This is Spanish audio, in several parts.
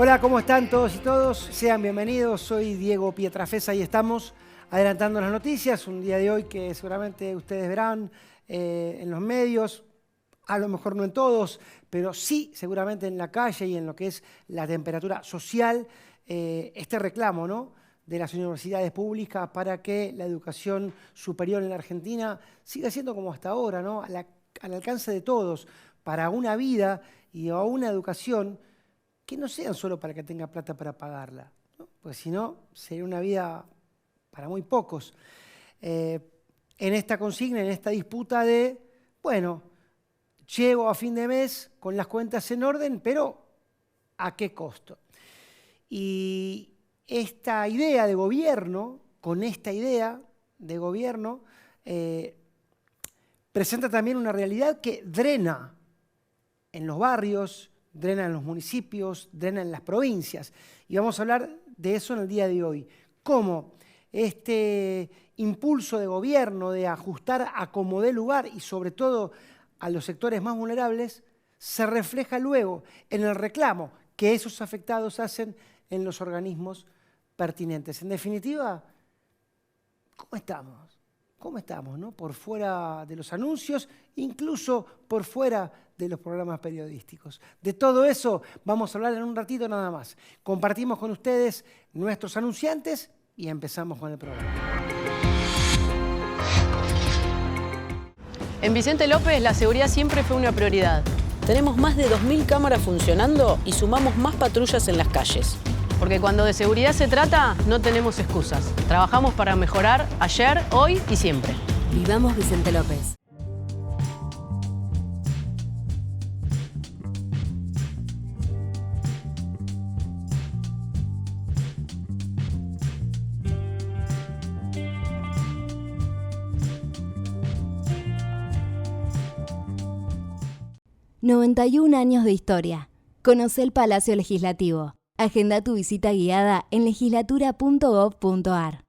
Hola, ¿cómo están todos y todos? Sean bienvenidos, soy Diego Pietrafesa y estamos adelantando las noticias. Un día de hoy que seguramente ustedes verán en los medios, a lo mejor no en todos, pero sí seguramente en la calle y en lo que es la temperatura social, este reclamo, ¿no?, de las universidades públicas para que la educación superior en la Argentina siga siendo como hasta ahora, ¿no?, al alcance de todos, para una vida y a una educación que no sean solo para que tenga plata para pagarla, ¿no? Porque si no, sería una vida para muy pocos. En esta consigna, en esta disputa de, bueno, llego a fin de mes con las cuentas en orden, pero ¿a qué costo? Y esta idea de gobierno, con esta idea de gobierno, presenta también una realidad que drena en los barrios, drena en los municipios, drena en las provincias. Y vamos a hablar de eso en el día de hoy. Cómo este impulso de gobierno de ajustar a como dé lugar y sobre todo a los sectores más vulnerables se refleja luego en el reclamo que esos afectados hacen en los organismos pertinentes. En definitiva, ¿cómo estamos? ¿Cómo estamos, no? Por fuera de los anuncios, incluso por fuera de los programas periodísticos. De todo eso vamos a hablar en un ratito nada más. Compartimos con ustedes nuestros anunciantes y empezamos con el programa. En Vicente López la seguridad siempre fue una prioridad. Tenemos más de 2.000 cámaras funcionando y sumamos más patrullas en las calles. Porque cuando de seguridad se trata, no tenemos excusas. Trabajamos para mejorar ayer, hoy y siempre. Vivamos Vicente López. ...91 años de historia. Conoce el Palacio Legislativo. Agenda tu visita guiada en legislatura.gov.ar.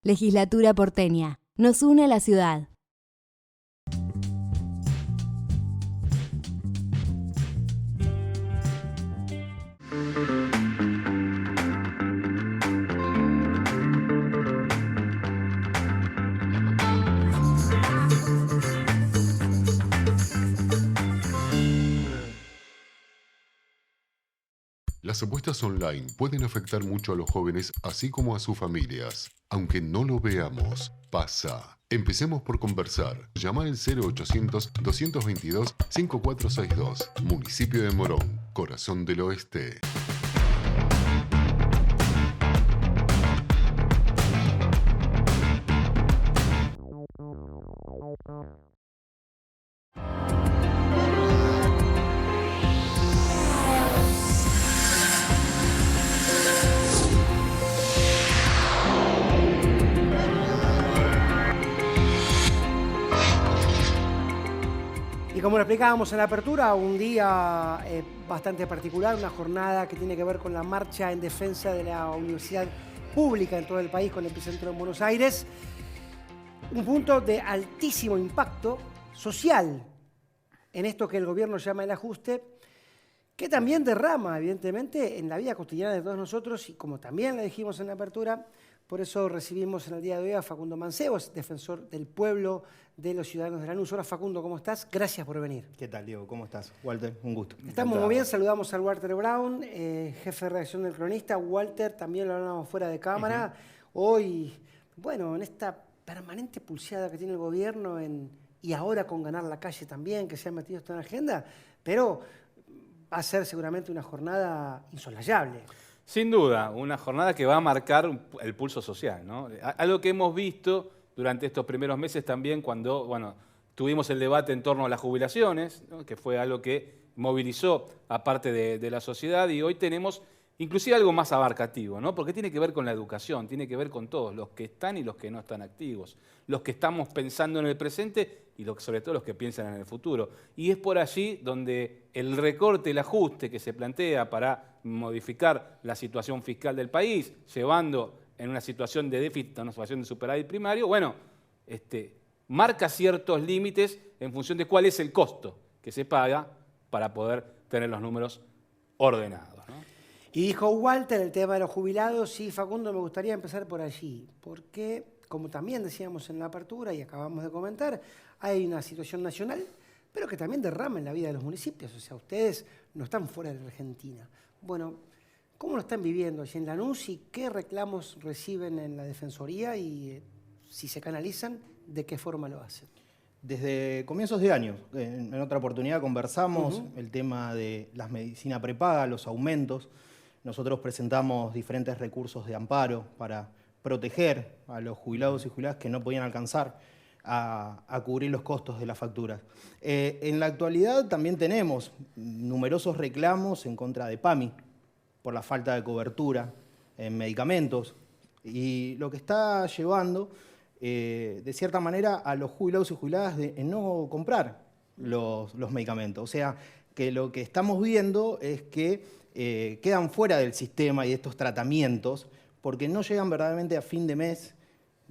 Legislatura porteña. Nos une a la ciudad. Las apuestas online pueden afectar mucho a los jóvenes, así como a sus familias. Aunque no lo veamos, pasa. Empecemos por conversar. Llama al 0800-222-5462. Municipio de Morón, Corazón del Oeste. Como lo explicábamos en la apertura, un día bastante particular, una jornada que tiene que ver con la marcha en defensa de la universidad pública en todo el país, con el epicentro en Buenos Aires. Un punto de altísimo impacto social en esto que el gobierno llama el ajuste, que también derrama, evidentemente, en la vida cotidiana de todos nosotros, y como también le dijimos en la apertura, por eso recibimos en el día de hoy a Facundo Mancebos, defensor del pueblo, de los ciudadanos de Lanús. Hola Facundo, ¿cómo estás? Gracias por venir. ¿Qué tal, Diego? ¿Cómo estás? Walter, un gusto. Estamos muy bien, saludamos al Walter Brown, jefe de redacción del Cronista. Walter, también lo hablamos fuera de cámara. Hoy, bueno, en esta permanente pulseada que tiene el gobierno, y ahora con ganar la calle también, que se ha metido esto en la agenda, pero va a ser seguramente una jornada insolayable. Sin duda, una jornada que va a marcar el pulso social, ¿no? Algo que hemos visto durante estos primeros meses también cuando, tuvimos el debate en torno a las jubilaciones, ¿no?, que fue algo que movilizó a parte de la sociedad, y hoy tenemos inclusive algo más abarcativo, ¿no?, porque tiene que ver con la educación, tiene que ver con todos, los que están y los que no están activos, los que estamos pensando en el presente y sobre todo los que piensan en el futuro. Y es por allí donde el recorte, el ajuste que se plantea para modificar la situación fiscal del país, llevando en una situación de déficit a una situación de superávit primario, marca ciertos límites en función de cuál es el costo que se paga para poder tener los números ordenados, ¿no? Y dijo Walter el tema de los jubilados. Sí, Facundo, me gustaría empezar por allí, porque, como también decíamos en la apertura y acabamos de comentar, hay una situación nacional, pero que también derrama en la vida de los municipios. O sea, ustedes no están fuera de la Argentina. Bueno, ¿cómo lo están viviendo allí en Lanús y qué reclamos reciben en la Defensoría y si se canalizan, de qué forma lo hacen? Desde comienzos de año, en otra oportunidad conversamos el tema de la medicina prepaga, los aumentos. Nosotros presentamos diferentes recursos de amparo para proteger a los jubilados y jubiladas que no podían alcanzar a cubrir los costos de las facturas. En la actualidad también tenemos numerosos reclamos en contra de PAMI por la falta de cobertura en medicamentos y lo que está llevando de cierta manera a los jubilados y jubiladas en no comprar los medicamentos. O sea, que lo que estamos viendo es que quedan fuera del sistema y de estos tratamientos porque no llegan verdaderamente a fin de mes,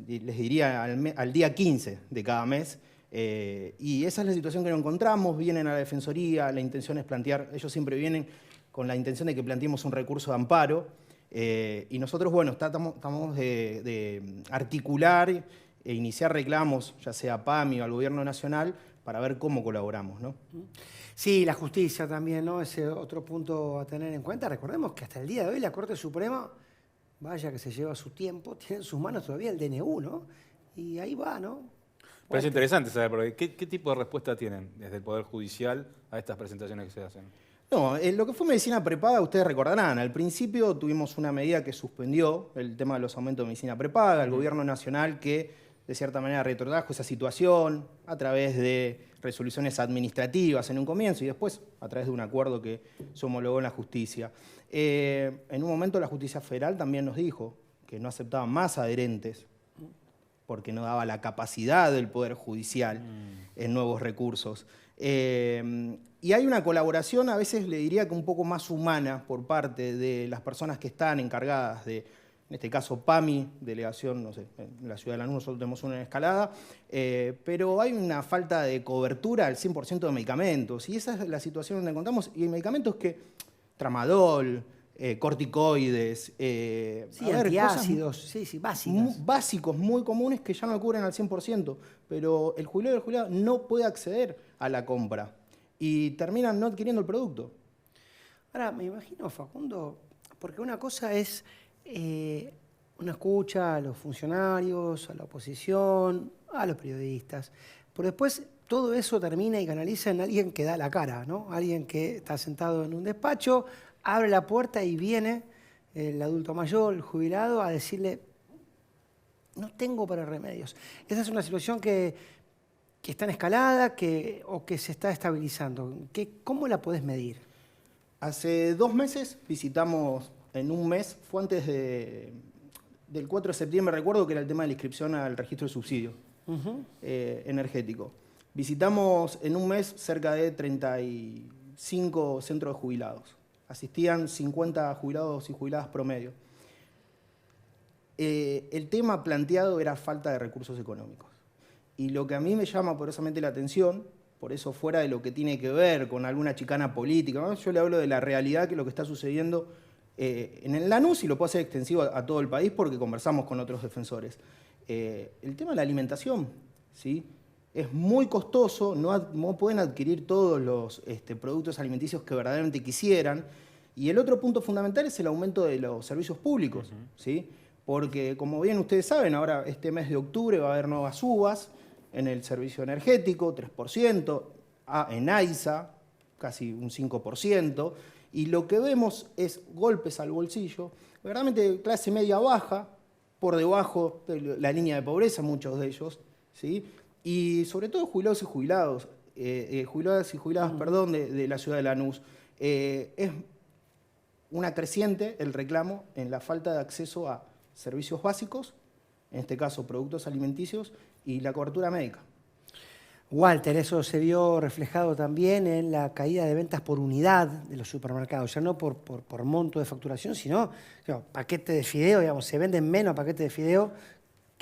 les diría al día 15 de cada mes, y esa es la situación que nos encontramos. Vienen a la Defensoría, la intención es plantear, ellos siempre vienen con la intención de que planteemos un recurso de amparo, y nosotros, bueno, estamos de articular e iniciar reclamos, ya sea a PAMI o al Gobierno Nacional, para ver cómo colaboramos, ¿no? Sí, la justicia también, ¿no? Ese otro punto a tener en cuenta. Recordemos que hasta el día de hoy la Corte Suprema, vaya que se lleva su tiempo, tiene en sus manos todavía el DNU, ¿no? Y ahí va, ¿no? Pero es interesante saber, porque ¿qué tipo de respuesta tienen desde el Poder Judicial a estas presentaciones que se hacen? No, lo que fue medicina prepaga, ustedes recordarán, al principio tuvimos una medida que suspendió el tema de los aumentos de medicina prepaga, el Gobierno Nacional que de cierta manera retrotrajo esa situación a través de resoluciones administrativas en un comienzo y después a través de un acuerdo que se homologó en la justicia. En un momento la justicia federal también nos dijo que no aceptaban más adherentes porque no daba la capacidad del Poder Judicial en nuevos recursos. Y hay una colaboración, a veces le diría que un poco más humana por parte de las personas que están encargadas de, en este caso PAMI, delegación, no sé, en la ciudad de Lanús nosotros tenemos una en Escalada, pero hay una falta de cobertura al 100% de medicamentos, y esa es la situación donde encontramos, y hay medicamentos que, tramadol, corticoides, sí, antiácidos, sí, básicos. Básicos, muy comunes que ya no lo cubren al 100%, pero el jubilado y el jubilado no puede acceder a la compra y terminan no adquiriendo el producto. Ahora, me imagino, Facundo, porque una cosa es una escucha a los funcionarios, a la oposición, a los periodistas, pero después todo eso termina y canaliza en alguien que da la cara, ¿no? Alguien que está sentado en un despacho, abre la puerta y viene el adulto mayor, el jubilado, a decirle, no tengo para remedios. Esa es una situación que está en escalada o que se está estabilizando. ¿Cómo la podés medir? Hace 2 meses visitamos, en un mes, fue antes del 4 de septiembre, recuerdo que era el tema de la inscripción al registro de subsidio energético. Visitamos en un mes cerca de 35 centros de jubilados. Asistían 50 jubilados y jubiladas promedio. El tema planteado era falta de recursos económicos. Y lo que a mí me llama poderosamente la atención, por eso fuera de lo que tiene que ver con alguna chicana política, ¿no? Yo le hablo de la realidad que es lo que está sucediendo en el Lanús, y lo puedo hacer extensivo a todo el país porque conversamos con otros defensores. El tema de la alimentación, ¿sí? Es muy costoso, no pueden adquirir todos los productos alimenticios que verdaderamente quisieran. Y el otro punto fundamental es el aumento de los servicios públicos, ¿sí? Porque, como bien ustedes saben, ahora este mes de octubre va a haber nuevas subas en el servicio energético, 3%, en AISA, casi un 5%, y lo que vemos es golpes al bolsillo, verdaderamente clase media baja, por debajo de la línea de pobreza, muchos de ellos, ¿sí? Y sobre todo jubilados y jubiladas, de la ciudad de Lanús. Es una creciente el reclamo en la falta de acceso a servicios básicos, en este caso productos alimenticios, y la cobertura médica. Walter, eso se vio reflejado también en la caída de ventas por unidad de los supermercados, ya no por monto de facturación, sino paquete de fideo, digamos, se venden menos paquetes de fideo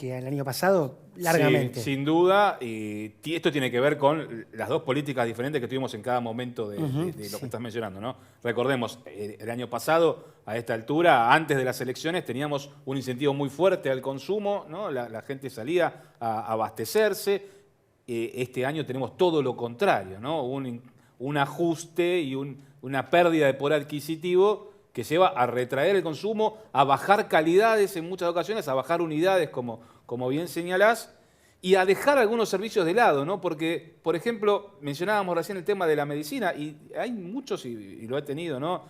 que el año pasado, largamente. Sí, sin duda, y esto tiene que ver con las dos políticas diferentes que tuvimos en cada momento de lo que estás mencionando, ¿no? Recordemos, el año pasado, a esta altura, antes de las elecciones, teníamos un incentivo muy fuerte al consumo, ¿no? La gente salía a abastecerse. Este año tenemos todo lo contrario, ¿no? Un ajuste y una pérdida de poder adquisitivo que lleva a retraer el consumo, a bajar calidades en muchas ocasiones, a bajar unidades, como bien señalás, y a dejar algunos servicios de lado, ¿no? Porque, por ejemplo, mencionábamos recién el tema de la medicina, y hay muchos, y lo he tenido, ¿no?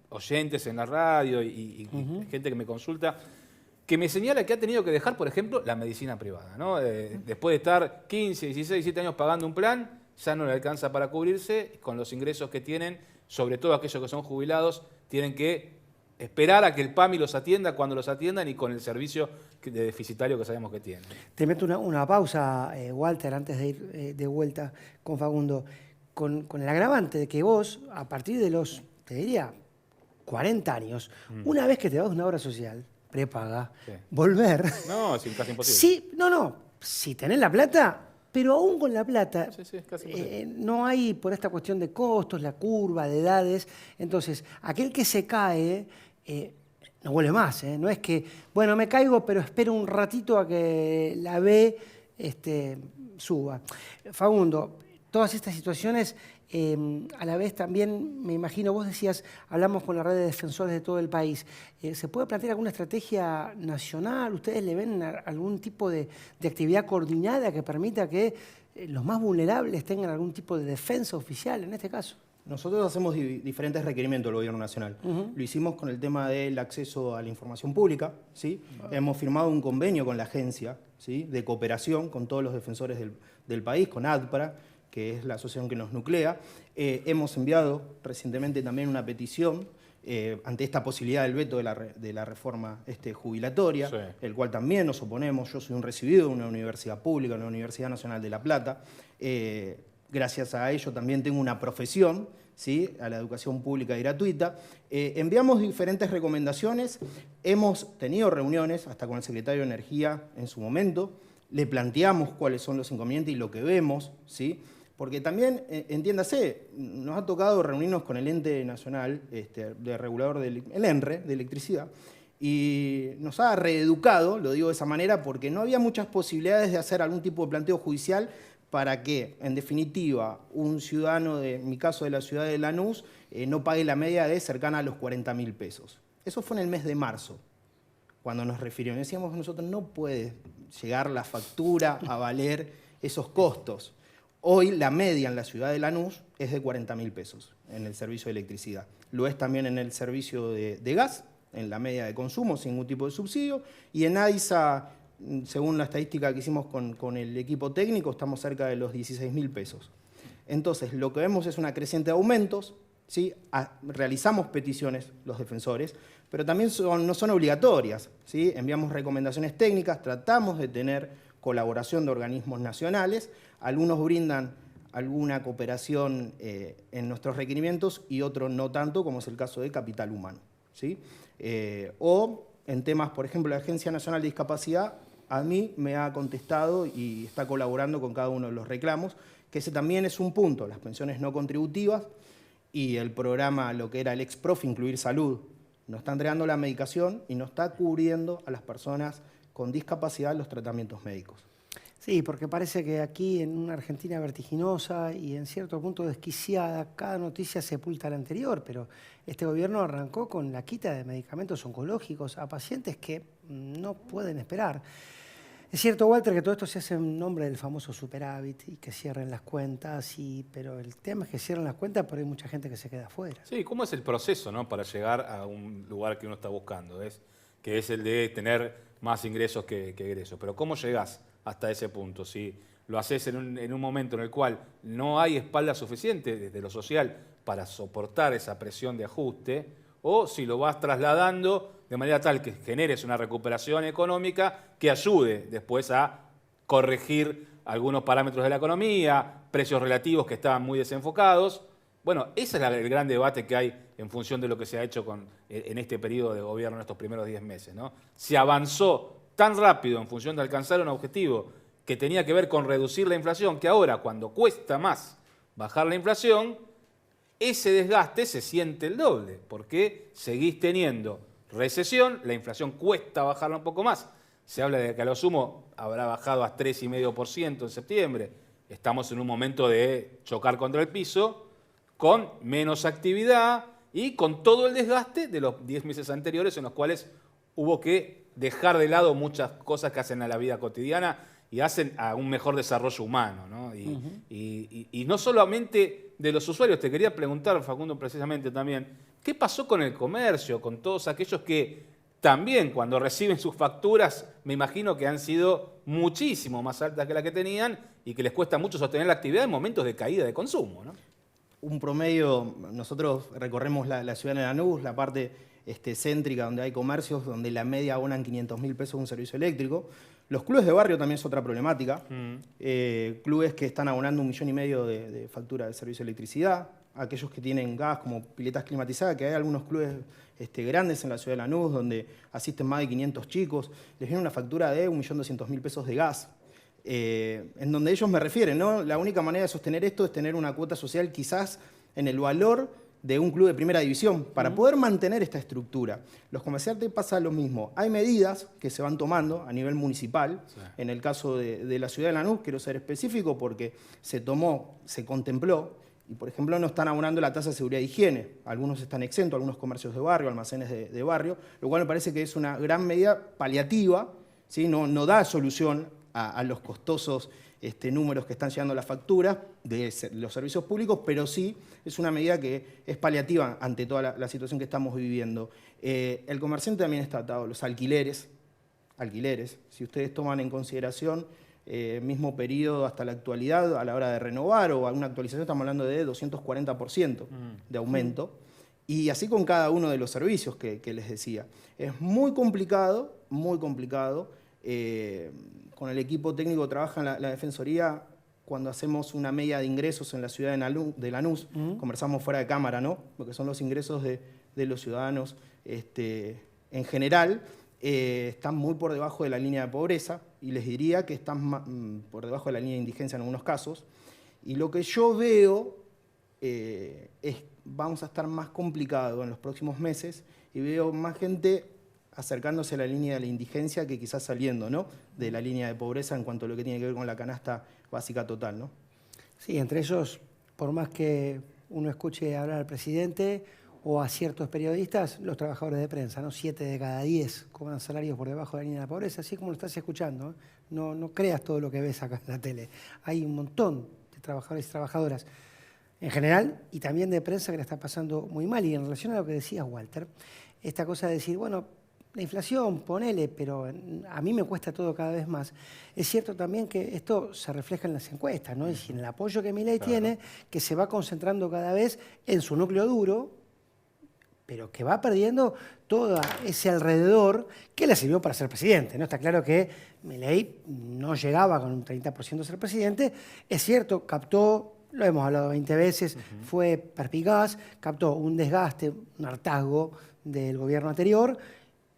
Oyentes en la radio y gente que me consulta, que me señala que ha tenido que dejar, por ejemplo, la medicina privada, ¿no? Después de estar 15, 16, 17 años pagando un plan, ya no le alcanza para cubrirse, con los ingresos que tienen, sobre todo aquellos que son jubilados, tienen que esperar a que el PAMI los atienda cuando los atiendan y con el servicio de deficitario que sabemos que tienen. Te meto una pausa, Walter, antes de ir de vuelta con Facundo, con el agravante de que vos, a partir de los, te diría, 40 años, una vez que te vas de una obra social prepaga, volver... No, es casi imposible. Sí, si tenés la plata... Pero aún con la plata, es casi no hay, por esta cuestión de costos, la curva de edades, entonces aquel que se cae no vuelve más. No es que, bueno, me caigo, pero espero un ratito a que la B suba. Facundo, todas estas situaciones, a la vez también, me imagino, vos decías, hablamos con la red de defensores de todo el país. ¿Se puede plantear alguna estrategia nacional? ¿Ustedes le ven algún tipo de actividad coordinada que permita que los más vulnerables tengan algún tipo de defensa oficial en este caso? Nosotros hacemos diferentes requerimientos al Gobierno Nacional. Lo hicimos con el tema del acceso a la información pública, ¿sí? Hemos firmado un convenio con la agencia, ¿sí?, de cooperación con todos los defensores del país, con ADPRA, que es la asociación que nos nuclea. Hemos enviado recientemente también una petición ante esta posibilidad del veto de la reforma jubilatoria, el cual también nos oponemos. Yo soy un recibido de una universidad pública, la Universidad Nacional de La Plata. Gracias a ello también tengo una profesión, ¿sí?, a la educación pública y gratuita. Enviamos diferentes recomendaciones, hemos tenido reuniones hasta con el secretario de Energía en su momento, le planteamos cuáles son los inconvenientes y lo que vemos, ¿sí? Porque también, entiéndase, nos ha tocado reunirnos con el ente nacional de regulador, el ENRE, de electricidad, y nos ha reeducado, lo digo de esa manera, porque no había muchas posibilidades de hacer algún tipo de planteo judicial para que, en definitiva, un ciudadano, en mi caso de la ciudad de Lanús, no pague la media de cercana a los 40.000 pesos. Eso fue en el mes de marzo, cuando nos refirieron. Decíamos nosotros, no puede llegar la factura a valer esos costos. Hoy la media en la ciudad de Lanús es de 40.000 pesos en el servicio de electricidad. Lo es también en el servicio de gas, en la media de consumo, sin ningún tipo de subsidio. Y en AISA, según la estadística que hicimos con el equipo técnico, estamos cerca de los 16.000 pesos. Entonces, lo que vemos es una creciente de aumentos, ¿sí? Realizamos peticiones los defensores, pero también no son obligatorias, ¿sí? Enviamos recomendaciones técnicas, tratamos de tener colaboración de organismos nacionales, algunos brindan alguna cooperación en nuestros requerimientos y otros no tanto, como es el caso de capital humano, ¿sí? O en temas, por ejemplo, la Agencia Nacional de Discapacidad a mí me ha contestado y está colaborando con cada uno de los reclamos, que ese también es un punto, las pensiones no contributivas y el programa, lo que era el ex-prof, Incluir Salud, nos está entregando la medicación y nos está cubriendo a las personas con discapacidad los tratamientos médicos. Sí, porque parece que aquí en una Argentina vertiginosa y en cierto punto desquiciada, cada noticia sepulta a la anterior, pero este gobierno arrancó con la quita de medicamentos oncológicos a pacientes que no pueden esperar. Es cierto, Walter, que todo esto se hace en nombre del famoso superávit y que cierren las cuentas, pero el tema es que cierran las cuentas porque hay mucha gente que se queda afuera. Sí, ¿cómo es el proceso, ¿no?, para llegar a un lugar que uno está buscando? Que es el de tener más ingresos que egresos. Pero ¿cómo llegás hasta ese punto? Si lo haces en un momento en el cual no hay espalda suficiente desde lo social para soportar esa presión de ajuste, o si lo vas trasladando de manera tal que generes una recuperación económica que ayude después a corregir algunos parámetros de la economía, precios relativos que estaban muy desenfocados. Bueno, ese es el gran debate que hay en función de lo que se ha hecho en este periodo de gobierno, en estos primeros 10 meses, ¿no? Se avanzó tan rápido en función de alcanzar un objetivo que tenía que ver con reducir la inflación, que ahora cuando cuesta más bajar la inflación, ese desgaste se siente el doble, porque seguís teniendo recesión, la inflación cuesta bajarla un poco más. Se habla de que a lo sumo habrá bajado a 3,5% en septiembre. Estamos en un momento de chocar contra el piso, con menos actividad y con todo el desgaste de los 10 meses anteriores en los cuales hubo que dejar de lado muchas cosas que hacen a la vida cotidiana y hacen a un mejor desarrollo humano, ¿no? Y no solamente de los usuarios. Te quería preguntar, Facundo, precisamente también, ¿qué pasó con el comercio, con todos aquellos que también cuando reciben sus facturas, me imagino que han sido muchísimo más altas que la que tenían y que les cuesta mucho sostener la actividad en momentos de caída de consumo, ¿no? Un promedio, nosotros recorremos la ciudad de Lanús, la parte céntrica donde hay comercios, donde la media abonan 500.000 pesos un servicio eléctrico. Los clubes de barrio también es otra problemática. Clubes que están abonando 1,5 millones de factura de servicio de electricidad. Aquellos que tienen gas como piletas climatizadas, que hay algunos clubes grandes en la ciudad de Lanús donde asisten más de 500 chicos, les viene una factura de 1.200.000 pesos de gas. En donde ellos me refieren, ¿no? La única manera de sostener esto es tener una cuota social quizás en el valor de un club de primera división, para poder mantener esta estructura. Los comerciantes pasa lo mismo. Hay medidas que se van tomando a nivel municipal. Sí. En el caso de la ciudad de Lanús, quiero ser específico porque se contempló, y por ejemplo no están abonando la tasa de seguridad e higiene. Algunos están exentos, algunos comercios de barrio, almacenes de barrio, lo cual me parece que es una gran medida paliativa, ¿sí? No da solución a los costosos números que están llegando a las facturas de los servicios públicos, pero sí es una medida que es paliativa ante toda la situación que estamos viviendo. El comerciante también está atado a los alquileres. Si ustedes toman en consideración mismo periodo hasta la actualidad, a la hora de renovar o alguna actualización, estamos hablando de 240% de aumento. Y así con cada uno de los servicios que les decía. Es muy complicado, muy complicado. Con el equipo técnico que trabaja en la Defensoría, cuando hacemos una media de ingresos en la ciudad de Lanús, conversamos fuera de cámara, ¿no? Lo que son los ingresos de los ciudadanos en general, están muy por debajo de la línea de pobreza, y les diría que están por debajo de la línea de indigencia en algunos casos. Y lo que yo veo vamos a estar más complicado en los próximos meses, y veo más gente acercándose a la línea de la indigencia que quizás saliendo, ¿no?, de la línea de pobreza en cuanto a lo que tiene que ver con la canasta básica total, ¿no? Sí, entre ellos, por más que uno escuche hablar al presidente o a ciertos periodistas, los trabajadores de prensa, ¿no? 7 de cada 10 cobran salarios por debajo de la línea de la pobreza, así como lo estás escuchando, ¿eh? No creas todo lo que ves acá en la tele. Hay un montón de trabajadores y trabajadoras en general y también de prensa que la está pasando muy mal. Y en relación a lo que decías, Walter, esta cosa de decir, bueno, la inflación, ponele, pero a mí me cuesta todo cada vez más. Es cierto también que esto se refleja en las encuestas, ¿no? Y en el apoyo que Milei tiene, que se va concentrando cada vez en su núcleo duro, pero que va perdiendo todo ese alrededor que le sirvió para ser presidente, ¿no? Está claro que Milei no llegaba con un 30% a ser presidente. Es cierto, captó, lo hemos hablado 20 veces, fue perspicaz, captó un desgaste, un hartazgo del gobierno anterior,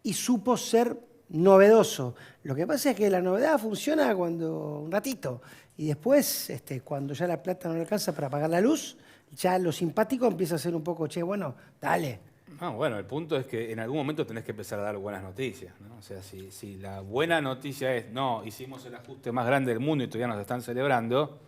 y supo ser novedoso. Lo que pasa es que la novedad funciona un ratito, y después, cuando ya la plata no le alcanza para pagar la luz, ya lo simpático empieza a ser un poco, che, bueno, dale. No, bueno, el punto es que en algún momento tenés que empezar a dar buenas noticias, ¿no? O sea, si la buena noticia es, no, hicimos el ajuste más grande del mundo y todavía nos están celebrando,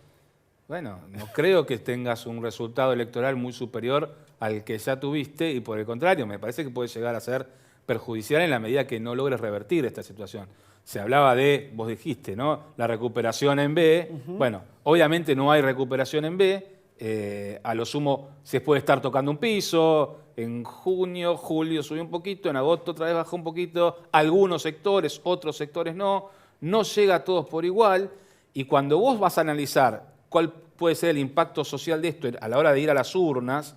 bueno, no creo que tengas un resultado electoral muy superior al que ya tuviste, y por el contrario, me parece que puede llegar a ser perjudicial en la medida que no logres revertir esta situación. Se hablaba de, vos dijiste, ¿no?, la recuperación en B. Bueno, obviamente no hay recuperación en B. A lo sumo se puede estar tocando un piso. En junio, julio subió un poquito, en agosto otra vez bajó un poquito. Algunos sectores, otros sectores no. No llega a todos por igual. Y cuando vos vas a analizar cuál puede ser el impacto social de esto a la hora de ir a las urnas,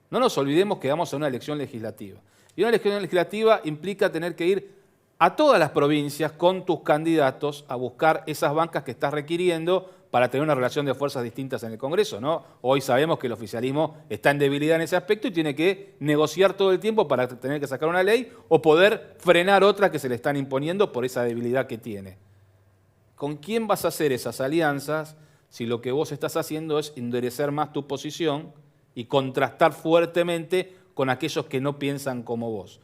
no nos olvidemos que vamos a una elección legislativa. Y una elección legislativa implica tener que ir a todas las provincias con tus candidatos a buscar esas bancas que estás requiriendo para tener una relación de fuerzas distintas en el Congreso, ¿no? Hoy sabemos que el oficialismo está en debilidad en ese aspecto y tiene que negociar todo el tiempo para tener que sacar una ley o poder frenar otra que se le están imponiendo por esa debilidad que tiene. ¿Con quién vas a hacer esas alianzas si lo que vos estás haciendo es endurecer más tu posición y contrastar fuertemente con aquellos que no piensan como vos?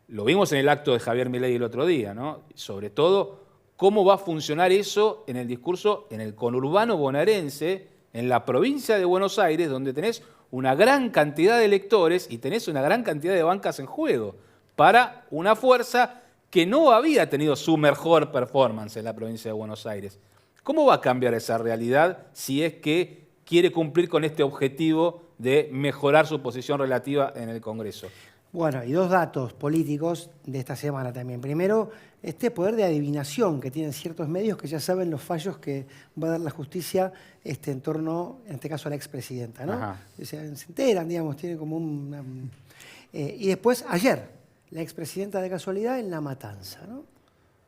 Lo vimos en el acto de Javier Milei el otro día, ¿no? Sobre todo, ¿cómo va a funcionar eso en el discurso en el conurbano bonaerense, en la provincia de Buenos Aires, donde tenés una gran cantidad de electores y tenés una gran cantidad de bancas en juego para una fuerza que no había tenido su mejor performance en la provincia de Buenos Aires? ¿Cómo va a cambiar esa realidad si es que quiere cumplir con este objetivo de mejorar su posición relativa en el Congreso? Bueno, y dos datos políticos de esta semana también. Primero, este poder de adivinación que tienen ciertos medios que ya saben los fallos que va a dar la justicia en torno, en este caso, a la expresidenta, ¿no? O sea, se enteran, digamos, tienen como una... y después, ayer, la expresidenta de casualidad en La Matanza, ¿no?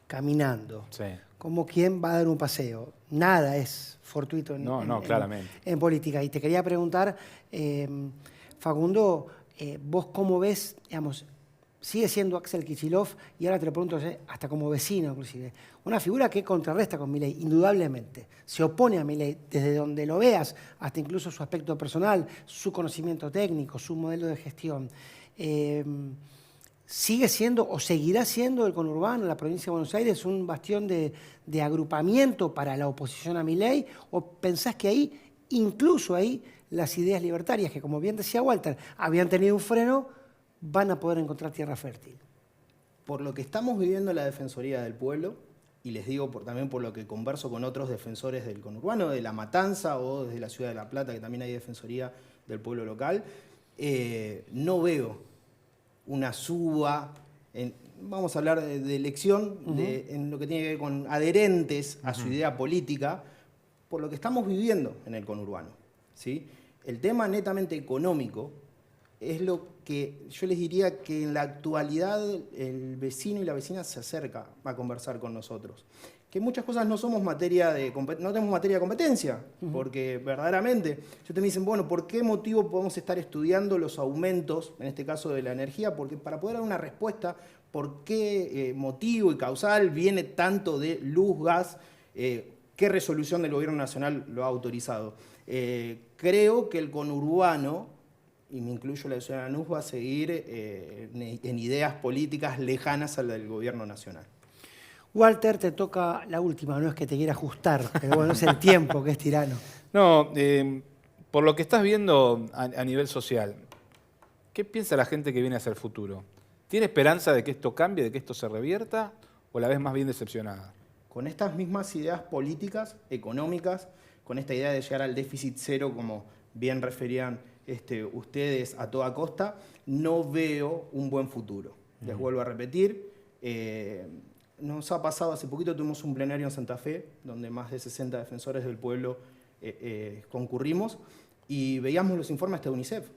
Caminando, Sí. como quien va a dar un paseo. Nada es fortuito claramente. en política. Y te quería preguntar, Facundo, vos cómo ves, digamos, sigue siendo Axel Kicillof, y ahora te lo pregunto hasta como vecino inclusive, una figura que contrarresta con Milei, indudablemente, se opone a Milei desde donde lo veas, hasta incluso su aspecto personal, su conocimiento técnico, su modelo de gestión. ¿Sigue siendo o seguirá siendo el conurbano, la provincia de Buenos Aires, un bastión de agrupamiento para la oposición a Milei? ¿O pensás que ahí, incluso ahí, las ideas libertarias, que como bien decía Walter, habían tenido un freno, van a poder encontrar tierra fértil? Por lo que estamos viviendo en la Defensoría del Pueblo, y les digo también por lo que converso con otros defensores del conurbano, de La Matanza o desde la Ciudad de La Plata, que también hay Defensoría del Pueblo local, no veo una suba, vamos a hablar de elección, en lo que tiene que ver con adherentes a su idea política, por lo que estamos viviendo en el conurbano, ¿sí? El tema netamente económico es lo que yo les diría que en la actualidad el vecino y la vecina se acerca a conversar con nosotros. Que muchas cosas no somos no tenemos materia de competencia, porque verdaderamente, me dicen, bueno, ¿por qué motivo podemos estar estudiando los aumentos, en este caso de la energía? Porque para poder dar una respuesta, ¿por qué motivo y causal viene tanto de luz, gas? ¿Qué resolución del Gobierno Nacional lo ha autorizado? Creo que el conurbano, y me incluyo la ciudad de Lanús, va a seguir en ideas políticas lejanas a la del Gobierno Nacional. Walter, te toca la última, no es que te quiera ajustar, pero bueno, es el tiempo que es tirano. No, por lo que estás viendo a nivel social, ¿qué piensa la gente que viene hacia el futuro? ¿Tiene esperanza de que esto cambie, de que esto se revierta, o la ves más bien decepcionada? Con estas mismas ideas políticas, económicas, con esta idea de llegar al déficit cero, como bien referían ustedes a toda costa, no veo un buen futuro. Les vuelvo a repetir, nos ha pasado hace poquito, tuvimos un plenario en Santa Fe, donde más de 60 defensores del pueblo concurrimos, y veíamos los informes de UNICEF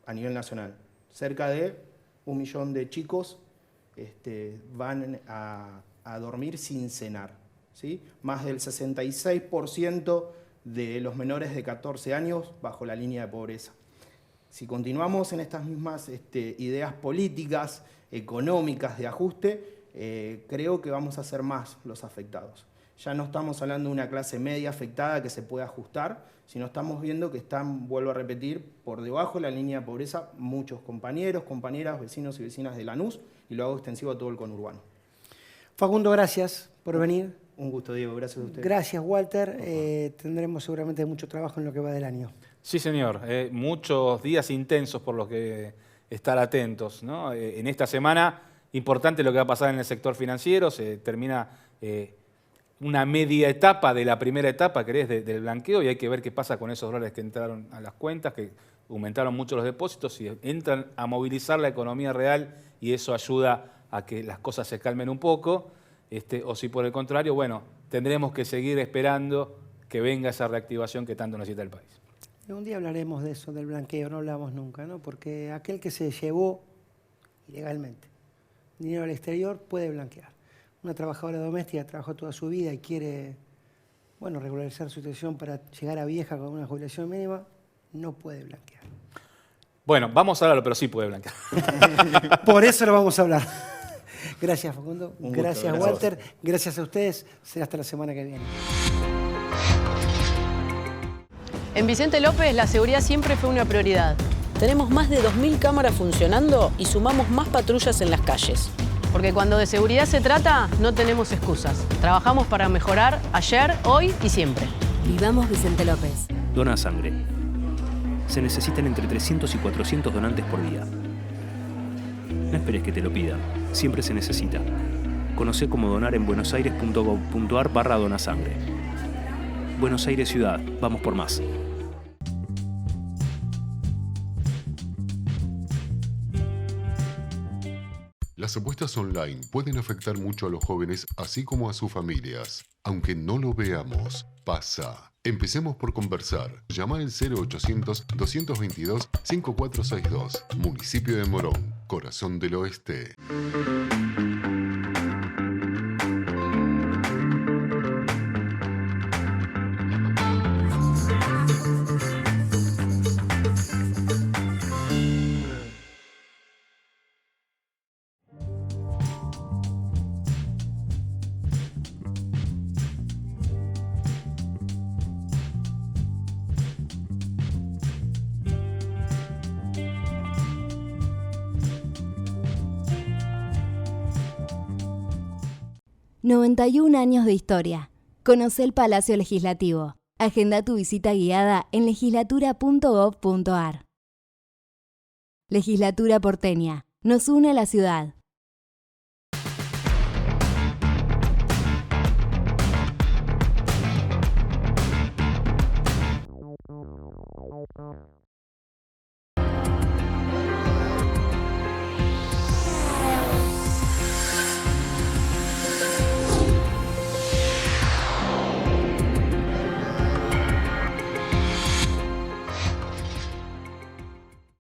a nivel nacional. Cerca de 1 millón de chicos van a dormir sin cenar, ¿sí? Más del 66% de los menores de 14 años bajo la línea de pobreza. Si continuamos en estas mismas ideas políticas, económicas, de ajuste, creo que vamos a ser más los afectados. Ya no estamos hablando de una clase media afectada que se puede ajustar, sino estamos viendo que están, vuelvo a repetir, por debajo de la línea de pobreza muchos compañeros, compañeras, vecinos y vecinas de Lanús, y lo hago extensivo a todo el conurbano. Facundo, gracias por venir. Un gusto, Diego. Gracias a ustedes. Gracias, Walter. Tendremos seguramente mucho trabajo en lo que va del año. Sí, señor. Muchos días intensos por los que estar atentos, ¿no? En esta semana, importante lo que va a pasar en el sector financiero. Se termina una media etapa de la primera etapa, que es del blanqueo, y hay que ver qué pasa con esos dólares que entraron a las cuentas, que aumentaron mucho los depósitos y entran a movilizar la economía real, y eso ayuda a que las cosas se calmen un poco. O si por el contrario, bueno, tendremos que seguir esperando que venga esa reactivación que tanto necesita el país. Un día hablaremos de eso, del blanqueo, no hablamos nunca, ¿no? Porque aquel que se llevó ilegalmente dinero al exterior puede blanquear. Una trabajadora doméstica trabajó toda su vida y quiere, bueno, regularizar su situación para llegar a vieja con una jubilación mínima, no puede blanquear. Bueno, vamos a hablarlo, pero sí puede blanquear. Por eso lo vamos a hablar. Gracias, Facundo. Un gusto, Gracias, Walter. Gracias a ustedes. Será hasta la semana que viene. En Vicente López la seguridad siempre fue una prioridad. Tenemos más de 2.000 cámaras funcionando y sumamos más patrullas en las calles. Porque cuando de seguridad se trata, no tenemos excusas. Trabajamos para mejorar ayer, hoy y siempre. Vivamos Vicente López. Dona sangre. Se necesitan entre 300 y 400 donantes por día. No esperes que te lo pidan. Siempre se necesita. Conocé cómo donar en buenosaires.gov.ar/donasangre. Buenos Aires Ciudad. Vamos por más. Las apuestas online pueden afectar mucho a los jóvenes así como a sus familias. Aunque no lo veamos, pasa. Empecemos por conversar. Llama al 0800-222-5462. Municipio de Morón, Corazón del Oeste. ...91 años de historia. Conoce el Palacio Legislativo. Agenda tu visita guiada en legislatura.gov.ar. Legislatura porteña. Nos une a la ciudad.